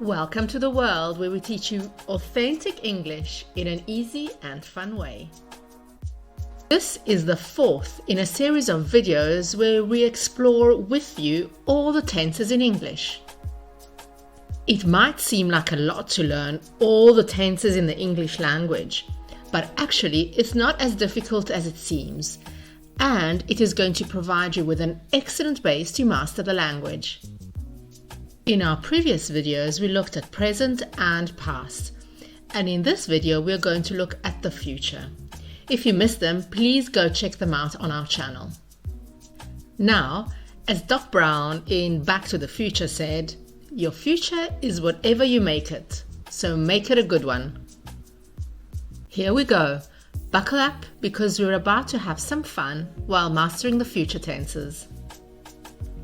Welcome to the world where we teach you authentic English in an easy and fun way. This is the fourth in a series of videos where we explore with you all the tenses in English. It might seem like a lot to learn all the tenses in the English language, but actually it's not as difficult as it seems, and it is going to provide you with an excellent base to master the language. In our previous videos, we looked at present and past, and in this video, we're going to look at the future. If you missed them, please go check them out on our channel. Now, as Doc Brown in Back to the Future said, your future is whatever you make it, so make it a good one. Here we go. Buckle up because we're about to have some fun while mastering the future tenses.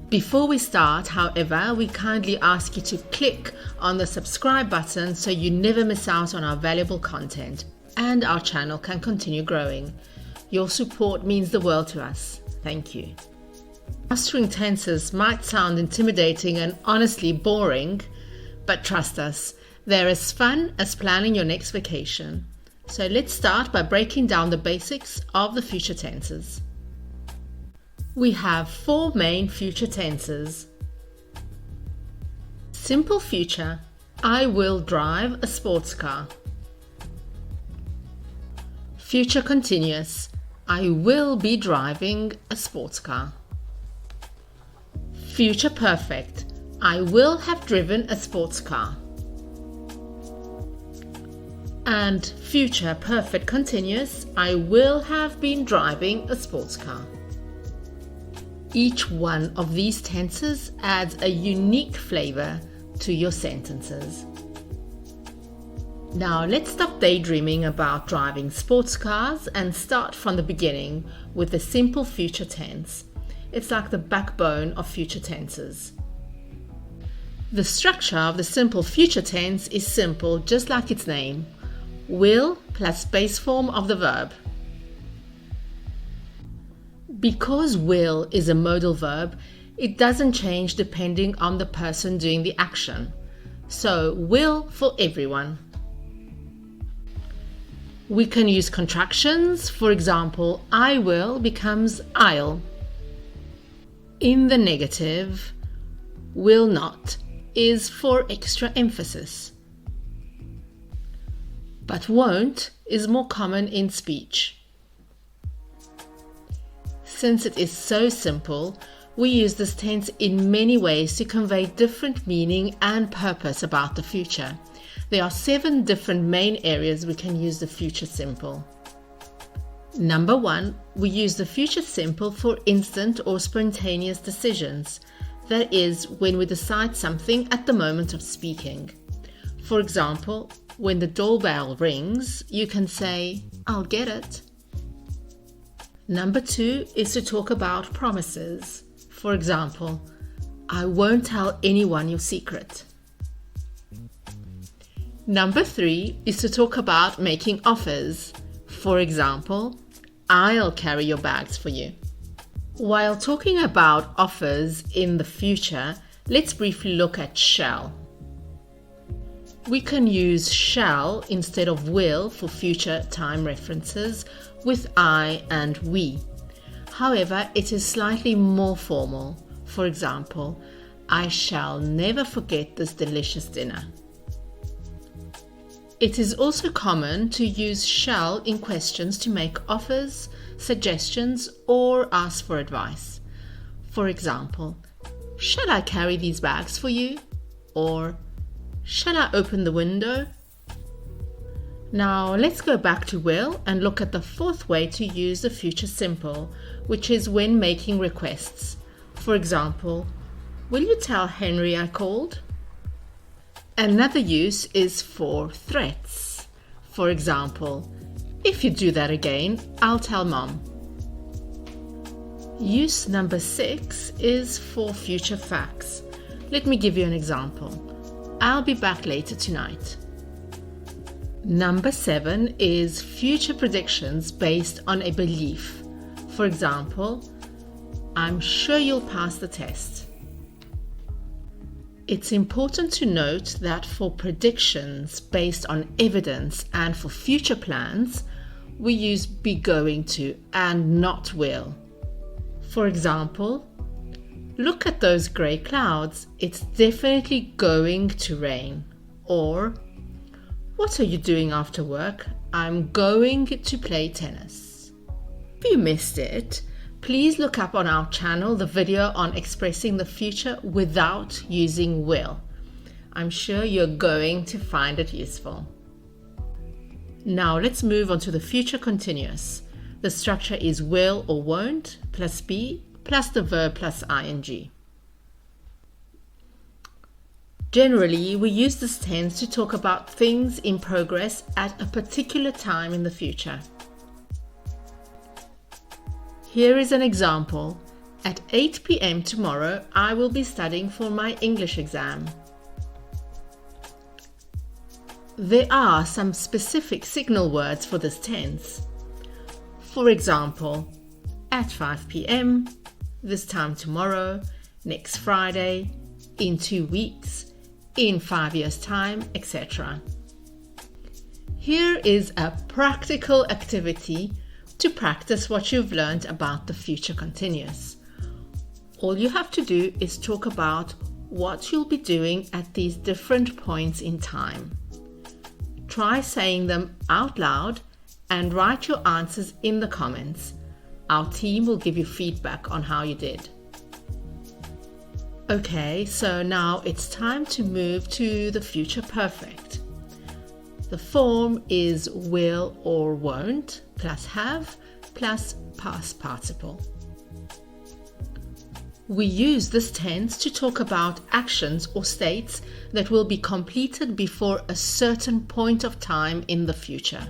Before we start, however, we kindly ask you to click on the subscribe button so you never miss out on our valuable content and our channel can continue growing. Your support means the world to us. Thank you. Mastering tenses might sound intimidating and honestly boring, but trust us, they're as fun as planning your next vacation. So let's start by breaking down the basics of the future tenses. We have four main future tenses. Simple future, I will drive a sports car. Future continuous, I will be driving a sports car. Future perfect, I will have driven a sports car. And future perfect continuous, I will have been driving a sports car. Each one of these tenses adds a unique flavor to your sentences. Now let's stop daydreaming about driving sports cars and start from the beginning with the simple future tense. It's like the backbone of future tenses. The structure of the simple future tense is simple, just like its name. Will plus base form of the verb. Because will is a modal verb, it doesn't change depending on the person doing the action. So, will for everyone. We can use contractions. For example, I will becomes I'll. In the negative, will not is for extra emphasis. But won't is more common in speech. Since it is so simple, we use this tense in many ways to convey different meaning and purpose about the future. There are 7 different main areas we can use the future simple. Number 1, we use the future simple for instant or spontaneous decisions. That is, when we decide something at the moment of speaking. For example, when the doorbell rings, you can say, I'll get it. Number 2 is to talk about promises. For example, I won't tell anyone your secret. Number 3 is to talk about making offers. For example, I'll carry your bags for you. While talking about offers in the future, let's briefly look at shall. We can use shall instead of will for future time references with I and we. However, it is slightly more formal. For example, I shall never forget this delicious dinner. It is also common to use shall in questions to make offers, suggestions, or ask for advice. For example, shall I carry these bags for you? Or shall I open the window? Now let's go back to will and look at the 4th way to use the future simple, which is when making requests. For example, will you tell Henry I called? Another use is for threats. For example, if you do that again, I'll tell Mom. Use number 6 is for future facts. Let me give you an example. I'll be back later tonight. Number 7 is future predictions based on a belief. For example, I'm sure you'll pass the test. It's important to note that for predictions based on evidence and for future plans, we use be going to and not will. For example, look at those grey clouds, it's definitely going to rain. Or, what are you doing after work? I'm going to play tennis. If you missed it, please look up on our channel the video on expressing the future without using will. I'm sure you're going to find it useful. Now let's move on to the future continuous. The structure is will or won't plus be plus the verb plus ing. Generally, we use this tense to talk about things in progress at a particular time in the future. Here is an example. At 8 p.m. tomorrow, I will be studying for my English exam. There are some specific signal words for this tense. For example, at 5 p.m., this time tomorrow, next Friday, in 2 weeks, in 5 years' time, etc. Here is a practical activity to practice what you've learned about the future continuous. All you have to do is talk about what you'll be doing at these different points in time. Try saying them out loud and write your answers in the comments. Our team will give you feedback on how you did. Okay, so now it's time to move to the future perfect. The form is will or won't plus have plus past participle. We use this tense to talk about actions or states that will be completed before a certain point of time in the future.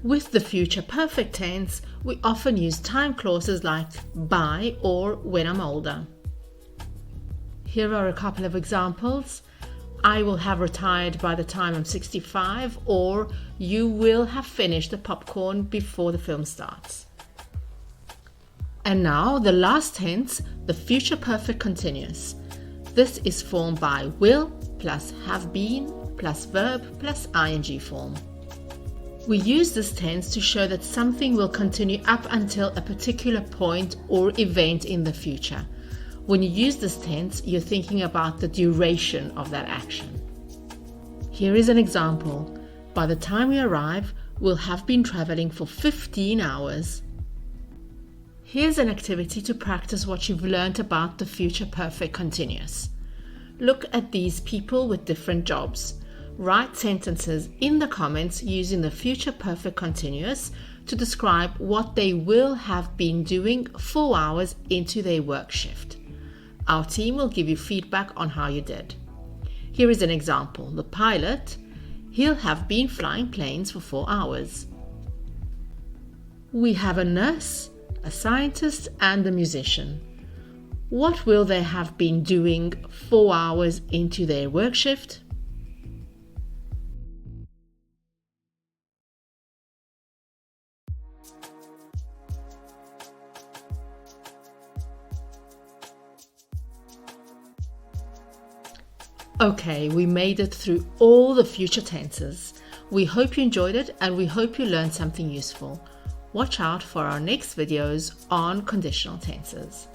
With the future perfect tense, we often use time clauses like by or when I'm older. Here are a couple of examples. I will have retired by the time I'm 65, or you will have finished the popcorn before the film starts. And now the last tense, the future perfect continuous. This is formed by will plus have been plus verb plus ing form. We use this tense to show that something will continue up until a particular point or event in the future. When you use this tense, you're thinking about the duration of that action. Here is an example. By the time we arrive, we'll have been traveling for 15 hours. Here's an activity to practice what you've learned about the future perfect continuous. Look at these people with different jobs. Write sentences in the comments using the future perfect continuous to describe what they will have been doing 4 hours into their work shift. Our team will give you feedback on how you did. Here is an example. The pilot, he'll have been flying planes for 4 hours. We have a nurse, a scientist, and a musician. What will they have been doing 4 hours into their work shift? Okay, we made it through all the future tenses. We hope you enjoyed it and we hope you learned something useful. Watch out for our next videos on conditional tenses.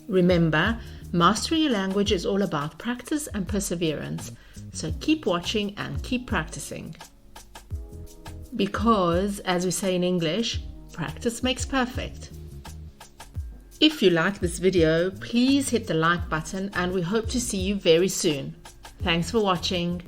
Remember, mastering your language is all about practice and perseverance, so keep watching and keep practicing. Because, as we say in English, practice makes perfect. If you like this video, please hit the like button and we hope to see you very soon. Thanks for watching.